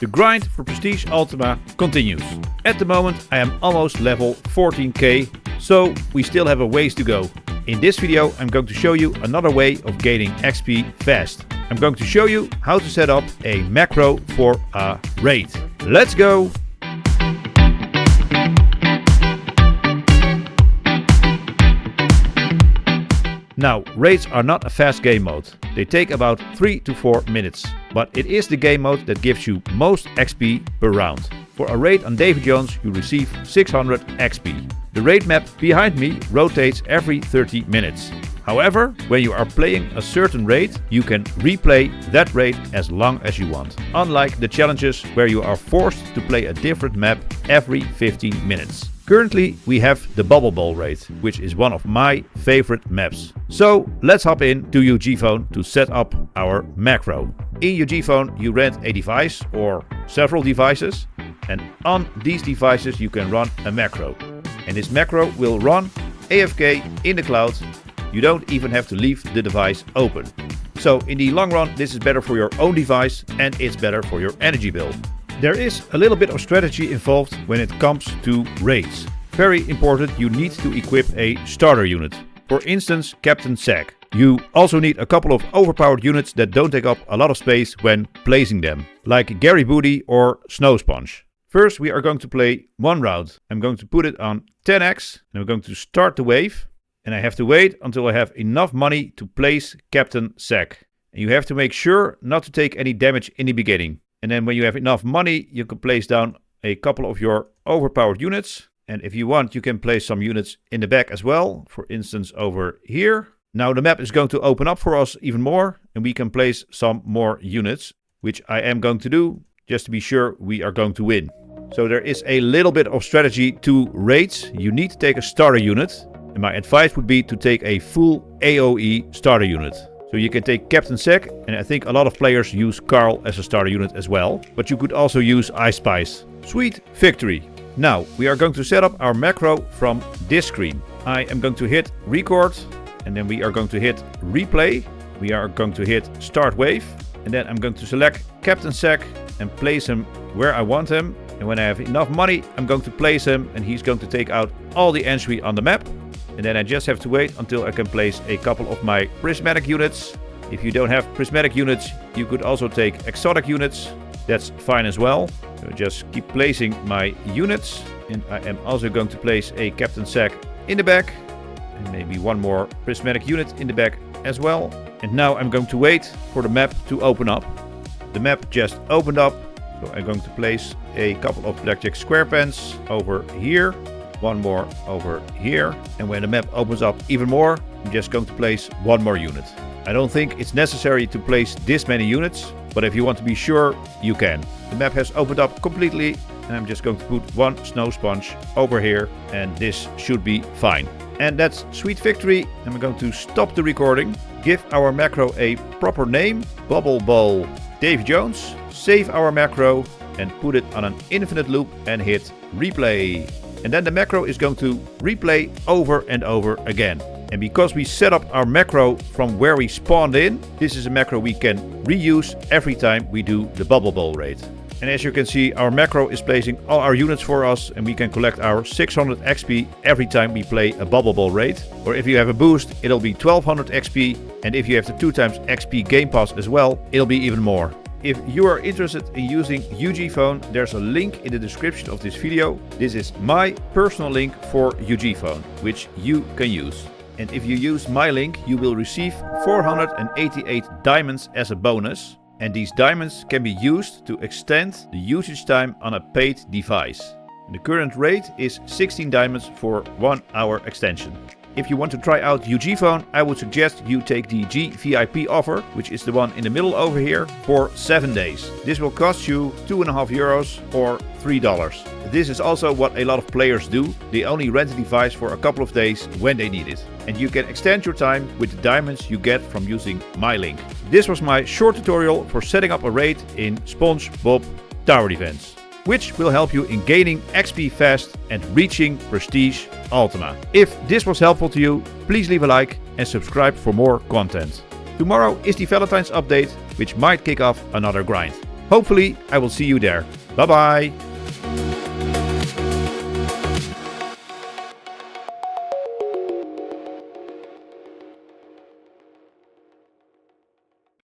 The grind for Prestige Ultima continues. At the moment I am almost level 14k, so we still have a ways to go. In this video I'm going to show you another way of gaining XP fast. I'm going to show you how to set up a macro for a raid. Let's go! Now, raids are not a fast game mode. They take about 3 to 4 minutes. But it is the game mode that gives you most XP per round. For a raid on Davy Jones, you receive 600 XP. The raid map behind me rotates every 30 minutes. However, when you are playing a certain raid, you can replay that raid as long as you want. Unlike the challenges where you are forced to play a different map every 15 minutes. Currently we have the Bubble Bowl raid, which is one of my favorite maps. So let's hop in to UgPhone to set up our macro. In UgPhone you rent a device or several devices, and on these devices you can run a macro. And this macro will run AFK in the cloud. You don't even have to leave the device open. So in the long run this is better for your own device and it's better for your energy bill. There is a little bit of strategy involved when it comes to raids. Very important, you need to equip a starter unit. For instance, Captain Sack. You also need a couple of overpowered units that don't take up a lot of space when placing them, like Gary Booty or Snow Sponge. First we are going to play one round. I'm going to put it on 10x and I'm going to start the wave. And I have to wait until I have enough money to place Captain Sack. And you have to make sure not to take any damage in the beginning. And then when you have enough money, you can place down a couple of your overpowered units. And if you want, you can place some units in the back as well. For instance, over here. Now the map is going to open up for us even more. And we can place some more units, which I am going to do just to be sure we are going to win. So there is a little bit of strategy to raids. You need to take a starter unit. And my advice would be to take a full AoE starter unit. So you can take Captain Sack, and I think a lot of players use Carl as a starter unit as well. But you could also use Ice Spice. Sweet victory! Now, we are going to set up our macro from this screen. I am going to hit record, and then we are going to hit replay. We are going to hit start wave, and then I'm going to select Captain Sack and place him where I want him. And when I have enough money, I'm going to place him, and he's going to take out all the entry on the map. And then I just have to wait until I can place a couple of my prismatic units. If you don't have prismatic units, you could also take exotic units. That's fine as well. So just keep placing my units. And I am also going to place a Captain Sack in the back. And maybe one more prismatic unit in the back as well. And now I'm going to wait for the map to open up. The map just opened up. So I'm going to place a couple of blackjack square pens over here. One more over here. And when the map opens up even more, I'm just going to place one more unit. I don't think it's necessary to place this many units, but if you want to be sure, you can. The map has opened up completely, and I'm just going to put one Snow Sponge over here, and this should be fine. And that's sweet victory. I'm going to stop the recording, give our macro a proper name, Bubble Bowl Davy Jones, save our macro, and put it on an infinite loop and hit replay. And then the macro is going to replay over and over again. And because we set up our macro from where we spawned in, this is a macro we can reuse every time we do the Bubble Bowl raid. And as you can see, our macro is placing all our units for us, and we can collect our 600 XP every time we play a Bubble Bowl raid. Or if you have a boost, it'll be 1200 XP. And if you have the 2x XP Game Pass as well, it'll be even more. If you are interested in using UgPhone, there's a link in the description of this video. This is my personal link for UgPhone, which you can use. And if you use my link, you will receive 488 diamonds as a bonus. And these diamonds can be used to extend the usage time on a paid device. And the current rate is 16 diamonds for 1 hour extension. If you want to try out UgPhone, I would suggest you take the GVIP offer, which is the one in the middle over here, for 7 days. This will cost you €2.50 or $3. This is also what a lot of players do. They only rent a device for a couple of days when they need it. And you can extend your time with the diamonds you get from using my link. This was my short tutorial for setting up a raid in SpongeBob Tower Defense, which will help you in gaining XP fast and reaching Prestige Ultima. If this was helpful to you, please leave a like and subscribe for more content. Tomorrow is the Valentine's update, which might kick off another grind. Hopefully I will see you there. Bye bye!